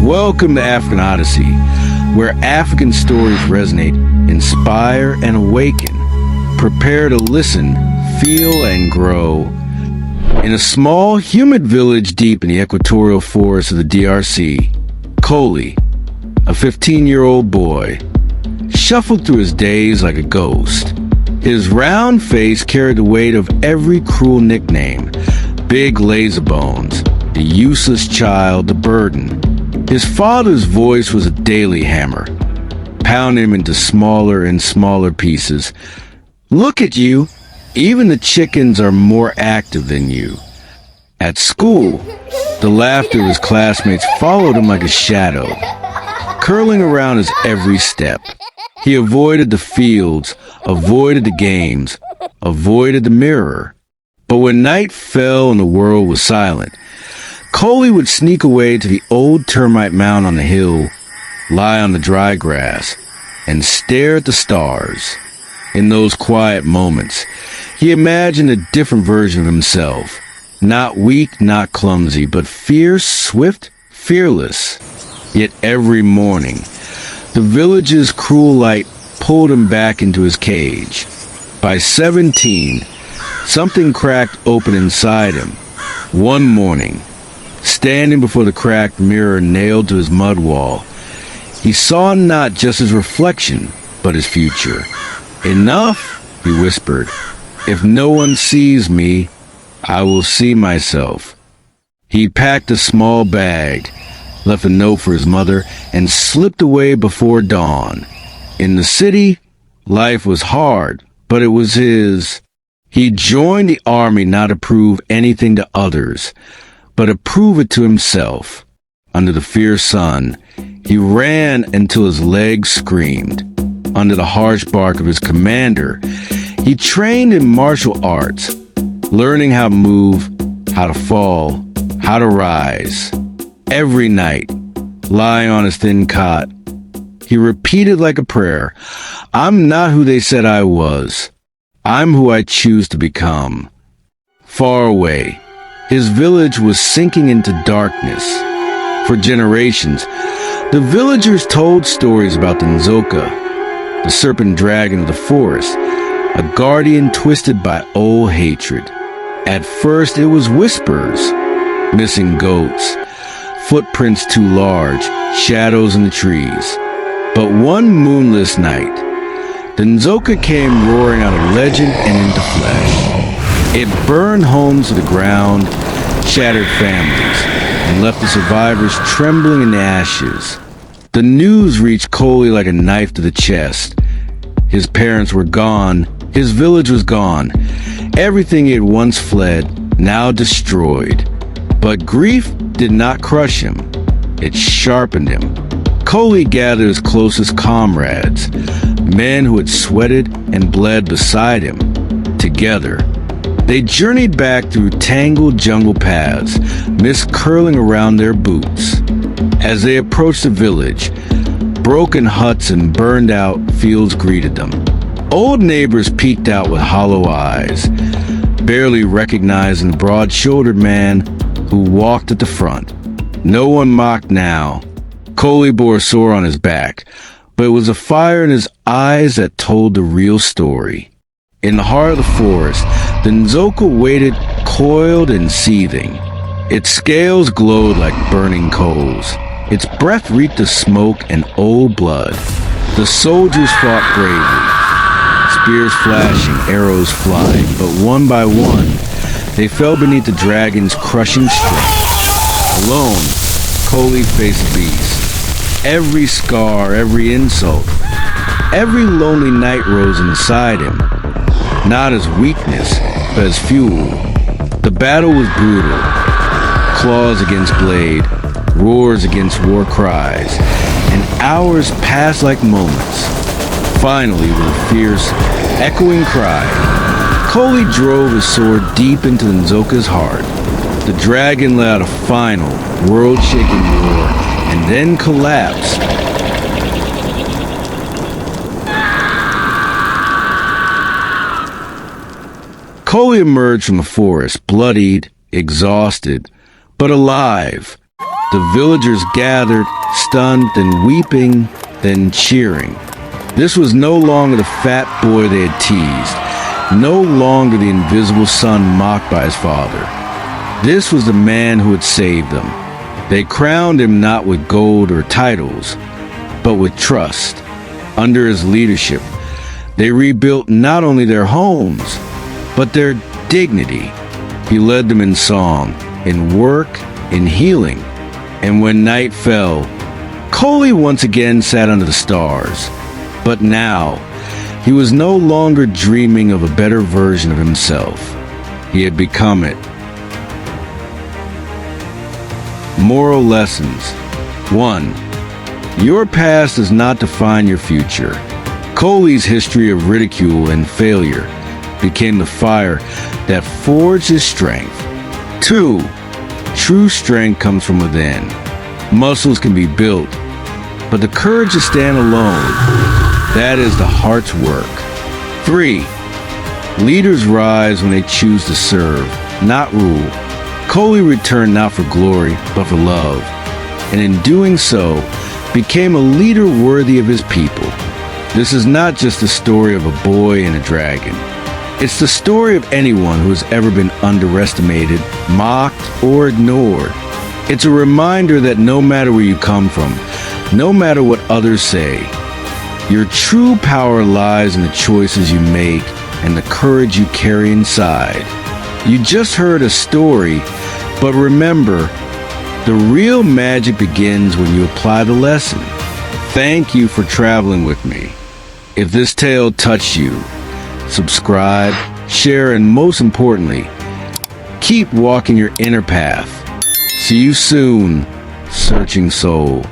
Welcome to African Odyssey, where African stories resonate, inspire, and awaken. Prepare to listen, feel, and grow. In a small, humid village deep in the equatorial forests of the DRC, Koli, a 15-year-old boy, shuffled through his days like a ghost. His round face carried the weight of every cruel nickname: Big Laserbones, the useless child, the burden. His father's voice was a daily hammer, pounding him into smaller and smaller pieces. Look at you. Even the chickens are more active than you. At school, the laughter of his classmates followed him like a shadow, curling around his every step. He avoided the fields, avoided the games, avoided the mirror. But when night fell and the world was silent, Koli would sneak away to the old termite mound on the hill, lie on the dry grass, and stare at the stars. In those quiet moments, he imagined a different version of himself. Not weak, not clumsy, but fierce, swift, fearless. Yet every morning, the village's cruel light pulled him back into his cage. By 17, something cracked open inside him. One morning, standing before the cracked mirror nailed to his mud wall, he saw not just his reflection, but his future. "Enough," he whispered. "If no one sees me, I will see myself." He packed a small bag, left a note for his mother, and slipped away before dawn. In the city, life was hard, but it was his. He joined the army not to prove anything to others, but to prove it to himself. Under the fierce sun, he ran until his legs screamed. Under the harsh bark of his commander, he trained in martial arts, learning how to move, how to fall, how to rise. Every night, lying on his thin cot, he repeated like a prayer, "I'm not who they said I was. I'm who I choose to become." Far away, his village was sinking into darkness. For generations, the villagers told stories about the Nzoka, the serpent dragon of the forest, a guardian twisted by old hatred. At first, it was whispers, missing goats, footprints too large, shadows in the trees. But one moonless night, the Nzoka came roaring out of legend and into flesh. It burned homes to the ground, shattered families, and left the survivors trembling in the ashes. The news reached Koli like a knife to the chest. His parents were gone. His village was gone. Everything he had once fled, now destroyed. But grief did not crush him. It sharpened him. Koli gathered his closest comrades, men who had sweated and bled beside him. Together, they journeyed back through tangled jungle paths, mist curling around their boots. As they approached the village, broken huts and burned-out fields greeted them. Old neighbors peeked out with hollow eyes, barely recognizing the broad-shouldered man who walked at the front. No one mocked now. Koli bore a sore on his back, but it was a fire in his eyes that told the real story. In the heart of the forest, the Nzoka waited, coiled and seething. Its scales glowed like burning coals. Its breath reeked of smoke and old blood. The soldiers fought bravely, spears flashing, arrows flying, but one by one, they fell beneath the dragon's crushing strength. Alone, Koli faced the beast. Every scar, every insult, every lonely night rose inside him, not as weakness, but as fuel. The battle was brutal. Claws against blade, roars against war cries, and hours passed like moments. Finally, with a fierce, echoing cry, Koli drove his sword deep into the Nzoka's heart. The dragon let out a final, world-shaking roar, and then collapsed. Koli emerged from the forest, bloodied, exhausted, but alive. The villagers gathered, stunned and weeping, then cheering. This was no longer the fat boy they had teased, no longer the invisible son mocked by his father. This was the man who had saved them. They crowned him not with gold or titles, but with trust. Under his leadership, they rebuilt not only their homes, but their dignity. He led them in song, in work, in healing. And when night fell, Koli once again sat under the stars. But now, he was no longer dreaming of a better version of himself. He had become it. Moral lessons. 1. Your past does not define your future. Koli's history of ridicule and failure became the fire that forged his strength. 2. True strength comes from within. Muscles can be built, but the courage to stand alone, that is the heart's work. 3. Leaders rise when they choose to serve, not rule. Koli returned not for glory, but for love, and in doing so, became a leader worthy of his people. This is not just the story of a boy and a dragon. It's the story of anyone who has ever been underestimated, mocked, or ignored. It's a reminder that no matter where you come from, no matter what others say, your true power lies in the choices you make and the courage you carry inside. You just heard a story, but remember, the real magic begins when you apply the lesson. Thank you for traveling with me. If this tale touched you, subscribe, share, and most importantly, keep walking your inner path. See you soon, searching soul.